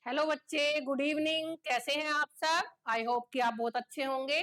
Hello बच्चे, good evening. कैसे हैं आप सब? आई होप कि आप बहुत अच्छे होंगे।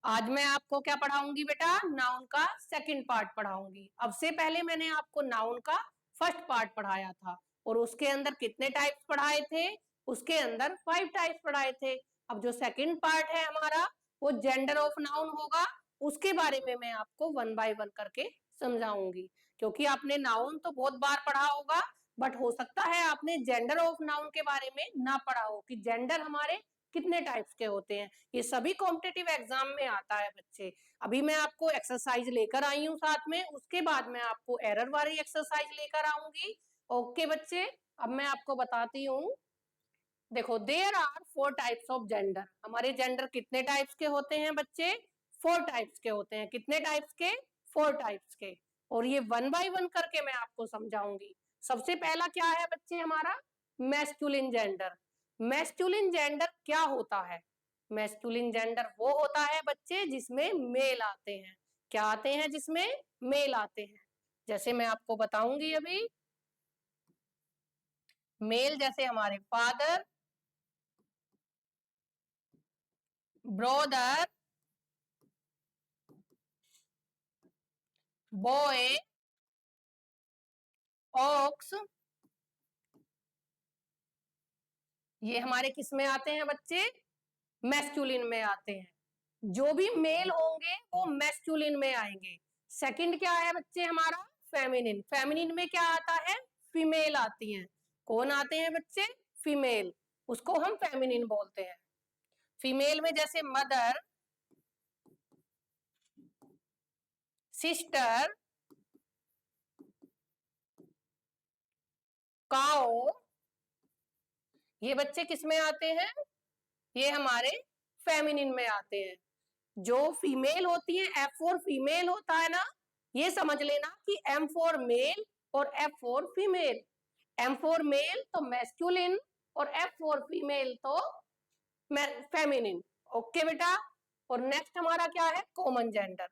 आज मैं आपको क्या पढ़ाऊंगी बेटा? नाउन का सेकंड पार्ट पढ़ाऊंगी। अब से पहले मैंने आपको नाउन का फर्स्ट पार्ट पढ़ाया था और उसके अंदर कितने टाइप्स पढ़ाए थे? उसके अंदर 5 टाइप्स पढ़ाए थे। अब जो सेकंड पार्ट है हमारा, वो जेंडर ऑफ नाउन होगा। उसके बारे में मैं आपको वन बाय वन करके समझाऊंगी, क्योंकि आपने नाउन तो बहुत बार पढ़ा होगा, बट हो सकता है आपने जेंडर ऑफ नाउन के बारे में ना पढ़ा हो कि जेंडर हमारे कितने टाइप्स के होते हैं। ये सभी कॉम्पिटिटिव एग्जाम में आता है बच्चे। अभी मैं आपको एक्सरसाइज लेकर आई हूँ साथ में, उसके बाद मैं आपको एरर वाली एक्सरसाइज लेकर आऊंगी। ओके बच्चे, अब मैं आपको बताती हूँ। देखो, there are 4 types of gender. हमारे जेंडर कितने टाइप्स के होते हैं बच्चे? 4 टाइप्स के होते हैं। कितने टाइप्स के? 4 टाइप्स के। और ये वन बाय वन करके मैं आपको समझाऊंगी। सबसे पहला क्या है बच्चे हमारा? Masculine gender. मैस्कुलिन जेंडर क्या होता है? मैस्कुलिन जेंडर वो होता है बच्चे जिसमें मेल आते हैं। क्या आते हैं? जिसमें मेल आते हैं। जैसे मैं आपको बताऊंगी अभी। मेल जैसे हमारे फादर, ब्रदर, बॉय, ऑक्स, ये हमारे किस में आते हैं बच्चे? मैस्कुलिन में आते हैं। जो भी मेल होंगे वो मैस्कुलिन में आएंगे। सेकंड क्या है बच्चे हमारा? फेमिनिन। फेमिनिन में क्या आता है? फीमेल आती है। कौन आते हैं बच्चे? फीमेल। उसको हम फेमिनिन बोलते हैं। फीमेल में जैसे मदर, सिस्टर, काओ, ये बच्चे किस में आते हैं? ये हमारे फेमिनिन में आते हैं। जो फीमेल होती है, एफ फॉर फीमेल होता है ना, ये समझ लेना कि एम फॉर मेल और F for female. M for male तो मैस्कुलिन और एफ फॉर फीमेल तो फेमिनिन। ओके बेटा। और नेक्स्ट हमारा क्या है? Common gender.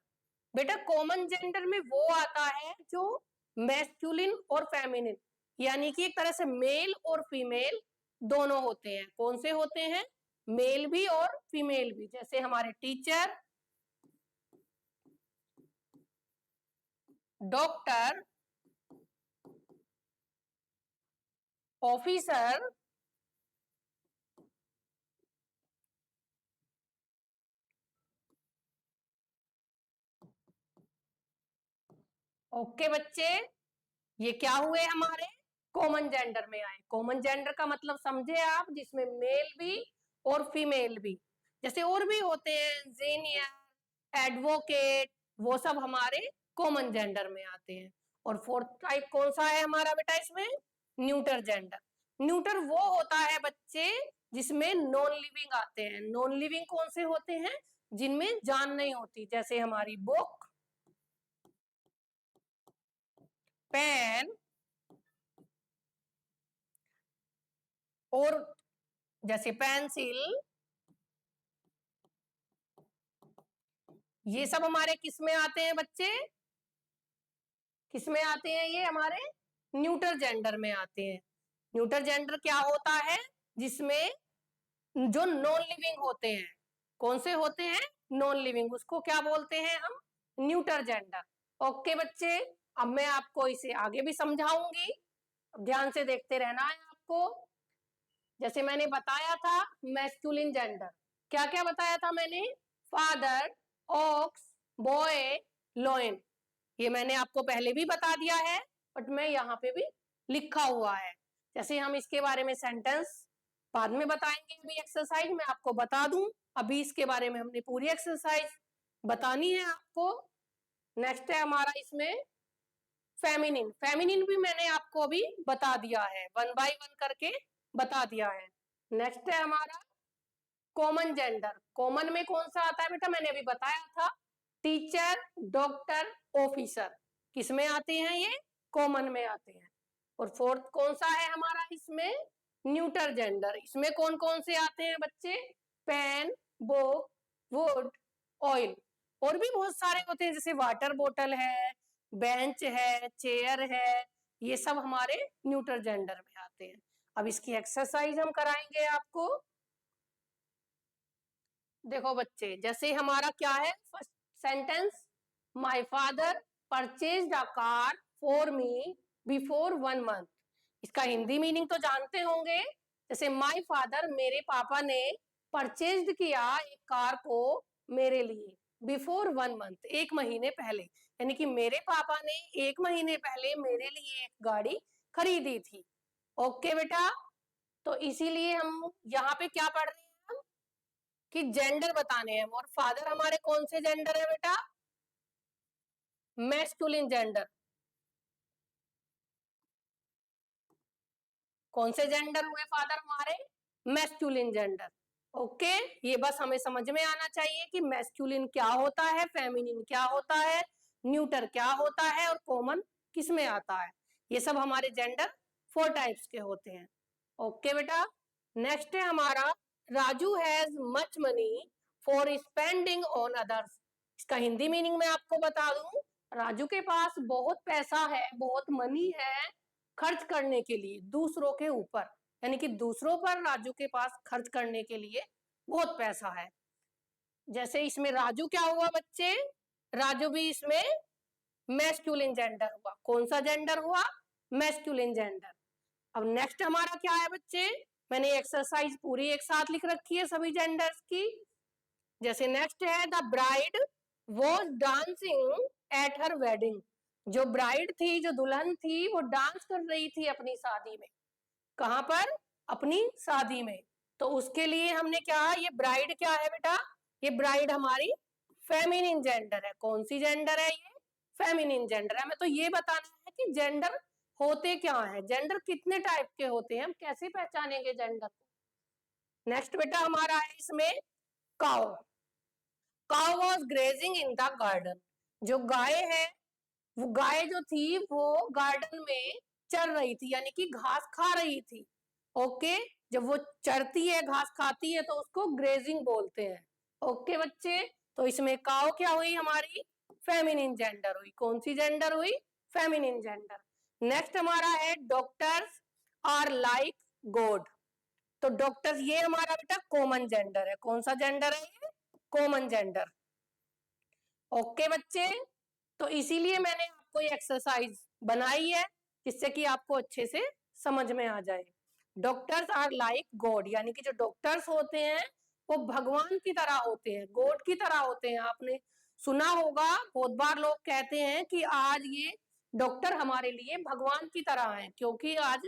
बेटा कॉमन जेंडर में वो आता है जो मैस्कुलिन और फेमिनिन, यानी कि एक तरह से मेल और फीमेल दोनों होते हैं। कौन से होते हैं? मेल भी और फीमेल भी। जैसे हमारे टीचर, डॉक्टर, ऑफिसर, ओके बच्चे, ये क्या हुए हमारे? कॉमन जेंडर में आए। कॉमन जेंडर का मतलब समझे आप? जिसमें मेल भी और फीमेल भी। जैसे और भी होते हैं, इंजीनियर, एडवोकेट, वो सब हमारे कॉमन जेंडर में आते हैं। और फोर्थ टाइप कौन सा है हमारा बेटा इसमें? Neuter gender. न्यूटर वो होता है बच्चे जिसमें नॉन लिविंग आते हैं। नॉन लिविंग कौन से होते हैं? जिनमें जान नहीं होती। जैसे हमारी बुक, पेन, और जैसे पेंसिल, ये सब हमारे किस में आते हैं बच्चे? किस में आते हैं? ये हमारे न्यूटर जेंडर में आते हैं। न्यूटर जेंडर क्या होता है? जिसमें जो नॉन लिविंग होते हैं। कौन से होते हैं? Non living. उसको क्या बोलते हैं हम? Neuter gender. ओके बच्चे, अब मैं आपको इसे आगे भी समझाऊंगी। ध्यान से देखते रहना है आपको। जैसे मैंने बताया था मैस्कुलिन जेंडर, क्या क्या बताया था मैंने? Father, ox, boy, lion. ये मैंने आपको पहले भी बता दिया है, बट मैं यहाँ पे भी लिखा हुआ है। जैसे हम इसके बारे में सेंटेंस बाद में बताएंगे, अभी एक्सरसाइज मैं आपको बता दूं। अभी इसके बारे में हमने पूरी एक्सरसाइज बतानी है आपको। नेक्स्ट है हमारा इसमें फेमिनिन। फेमिनिन भी मैंने आपको अभी बता दिया है, वन बाय वन करके बता दिया है। नेक्स्ट है हमारा कॉमन जेंडर। कॉमन में कौन सा आता है बेटा? मैंने अभी बताया था, टीचर, डॉक्टर, ऑफिसर। किस में आते हैं ये? कॉमन में आते हैं। और फोर्थ कौन सा है हमारा इसमें? Neuter gender. इसमें कौन कौन से आते हैं बच्चे? Pen, book, wood, oil. और भी बहुत सारे होते हैं, जैसे वाटर बोतल है, बेंच है, चेयर है, ये सब हमारे न्यूटर जेंडर में आते हैं। अब इसकी एक्सरसाइज हम कराएंगे आपको। देखो बच्चे, जैसे हमारा क्या है first sentence, my father purchased a car for me before 1 month. इसका हिंदी मीनिंग तो जानते होंगे। जैसे माय फादर, मेरे पापा ने परचेज्ड किया एक कार को मेरे लिए, बिफोर 1 मंथ, 1 महीने पहले, यानी कि मेरे पापा ने 1 महीने पहले मेरे लिए एक गाड़ी खरीदी थी। ओके बेटा, तो इसीलिए हम यहाँ पे क्या पढ़ रहे हैं हम, कि जेंडर बताने हैं। और फादर हमारे कौन से जेंडर है बेटा, मैस्कुलिन जेंडर। कौन से जेंडर हुए फादर हमारे, मैस्कुलिन जेंडर। ओके, ये बस हमें समझ में आना चाहिए कि मैस्कुलिन क्या होता है, फेमिनिन क्या होता है, न्यूटर क्या होता है और कॉमन किस में आता है। ये सब हमारे जेंडर 4 टाइप्स के होते हैं। ओके बेटा, नेक्स्ट है हमारा, Raju has much money for spending on others. इसका हिंदी मीनिंग मैं आपको बता दूं, राजू के पास बहुत पैसा है, बहुत मनी है खर्च करने के लिए दूसरों के ऊपर, यानी कि दूसरों पर राजू के पास खर्च करने के लिए बहुत पैसा है। जैसे इसमें राजू क्या हुआ बच्चे, राजू भी इसमें मैस्कुलिन जेंडर हुआ। कौन सा जेंडर हुआ, मैस्कुलिन जेंडर। अब नेक्स्ट हमारा क्या है बच्चे, मैंने एक्सरसाइज पूरी एक साथ लिख रखी है सभी जेंडर्स की। जैसे नेक्स्ट है, the bride was dancing at her wedding. जो ब्राइड थी, जो दुल्हन थी, वो डांस कर रही थी अपनी शादी में। कहां पर, अपनी शादी में। तो उसके लिए हमने क्या, ये ब्राइड क्या है बेटा, ये ब्राइड हमारी फेमिनिन जेंडर है। कौन सी जेंडर है ये, फेमिनिन जेंडर है। हमें तो ये बताना है कि जेंडर होते क्या है, जेंडर कितने टाइप के होते हैं, हम कैसे पहचानेंगे जेंडर को। नेक्स्ट बेटा हमारा है इसमें, cow. Cow was grazing in the garden. जो गाय है, वो गाय जो थी वो गार्डन में चर रही थी, यानी कि घास खा रही थी। ओके, जब वो चरती है, घास खाती है, तो उसको ग्रेजिंग बोलते हैं। ओके बच्चे, तो इसमें काउ क्या हुई हमारी, फेमिनिन जेंडर हुई। कौन सी जेंडर हुई, फेमिनिन जेंडर। नेक्स्ट हमारा है, डॉक्टर्स आर लाइक गॉड। तो डॉक्टर्स ये हमारा बेटा कॉमन जेंडर है। कौन सा जेंडर है ये, कॉमन जेंडर। ओके बच्चे, तो इसीलिए मैंने आपको ये एक्सरसाइज बनाई है, जिससे कि आपको अच्छे से समझ में आ जाए। डॉक्टर्स आर लाइक गॉड, यानी कि जो डॉक्टर्स होते हैं वो भगवान की तरह होते हैं, गॉड की तरह होते हैं। आपने सुना होगा, बहुत बार लोग कहते हैं कि आज ये डॉक्टर हमारे लिए भगवान की तरह हैं, क्योंकि आज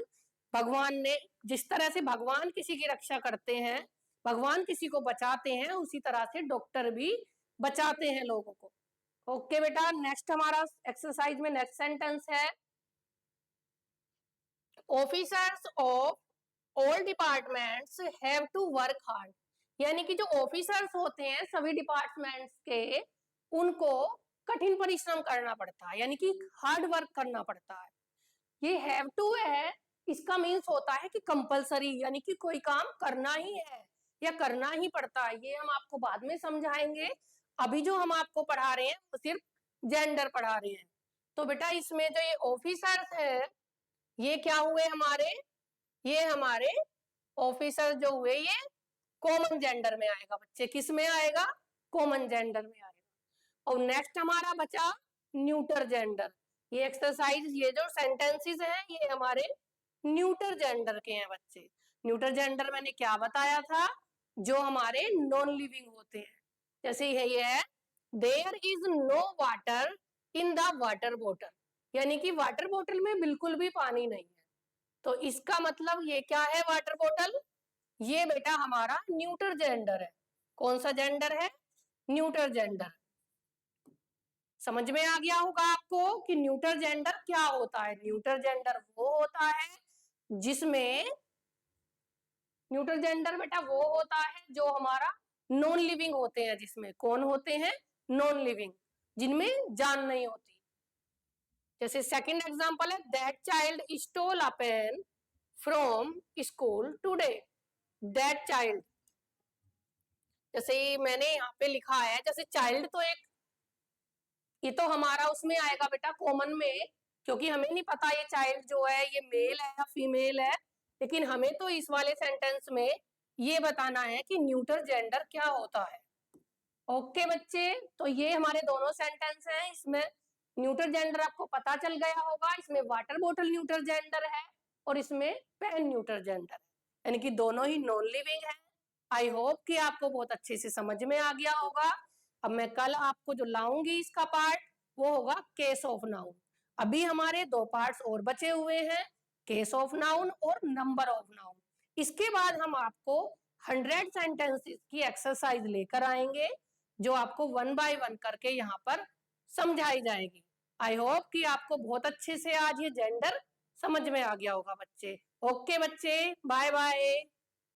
भगवान ने, जिस तरह से भगवान किसी की रक्षा करते हैं, भगवान किसी को बचाते हैं, उसी तरह से डॉक्टर भी बचाते हैं लोगों को। ओके बेटा, नेक्स्ट हमारा एक्सरसाइज में नेक्स्ट सेंटेंस है, officers of all departments have to work hard. यानी कि जो ऑफिसर्स होते हैं सभी डिपार्टमेंट्स के, उनको कठिन परिश्रम करना पड़ता है, यानी कि हार्ड वर्क करना पड़ता है। ये हैव टू है, इसका मीन्स होता है कि कंपलसरी, यानी कि कोई काम करना ही है या करना ही पड़ता है। ये हम आपको बाद में समझाएंगे। अभी जो हम आपको पढ़ा रहे हैं वो सिर्फ जेंडर पढ़ा रहे हैं। तो बेटा इसमें जो ये ऑफिसर्स है, ये क्या हुए हमारे, ये हमारे ऑफिसर जो हुए ये कॉमन जेंडर में आएगा बच्चे। किस में आएगा, कॉमन जेंडर में आएगा। और नेक्स्ट हमारा बचा न्यूटर जेंडर। ये एक्सरसाइज, ये जो सेंटेंसेस हैं ये हमारे न्यूटर जेंडर के हैं बच्चे। न्यूटर जेंडर मैंने क्या बताया था, जो हमारे नॉन लिविंग होते हैं। जैसे ये है, there is no water in the water bottle, यानी कि वाटर बॉटल में बिल्कुल भी पानी नहीं है। तो इसका मतलब ये क्या है, वाटर बॉटल, ये बेटा हमारा न्यूटर जेंडर है। कौन सा जेंडर है, न्यूटर जेंडर। समझ में आ गया होगा आपको कि न्यूटर जेंडर क्या होता है। न्यूटर जेंडर वो होता है जिसमें, न्यूटर जेंडर बेटा वो होता है जो हमारा नॉन लिविंग होते हैं, जिसमें कौन होते हैं, नॉन लिविंग, जिनमें जान नहीं होती। जैसे सेकंड एग्जांपल है, that child stole a pen from school today. That child, जैसे मैंने यहाँ पे लिखा है, जैसे चाइल्ड तो एक, ये तो हमारा उसमें आएगा बेटा कॉमन में, क्योंकि हमें नहीं पता ये चाइल्ड जो है ये मेल है या फीमेल है, लेकिन हमें तो इस वाले सेंटेंस में ये बताना है कि न्यूट्रल जेंडर क्या होता है। ओके बच्चे, तो ये हमारे दोनों सेंटेंस हैं, इसमें न्यूट्रल जेंडर आपको पता चल गया होगा। इसमें वाटर बोतल न्यूट्रल जेंडर है और इसमें पेन न्यूट्रल जेंडर है, यानी कि दोनों ही नॉन लिविंग है। आई होप कि आपको बहुत अच्छे से समझ में आ गया होगा। अब मैं कल आपको जो लाऊंगी इसका पार्ट, वो होगा केस ऑफ नाउन। अभी हमारे दो पार्ट्स और बचे हुए हैं, केस ऑफ नाउन और नंबर ऑफ नाउन। इसके बाद हम आपको 100 सेंटेंसेस की एक्सरसाइज लेकर आएंगे, जो आपको 1 बाय 1 करके यहाँ पर समझाई जाएगी। आई होप कि आपको बहुत अच्छे से आज ये जेंडर समझ में आ गया होगा बच्चे। ओके बच्चे, बाय बाय।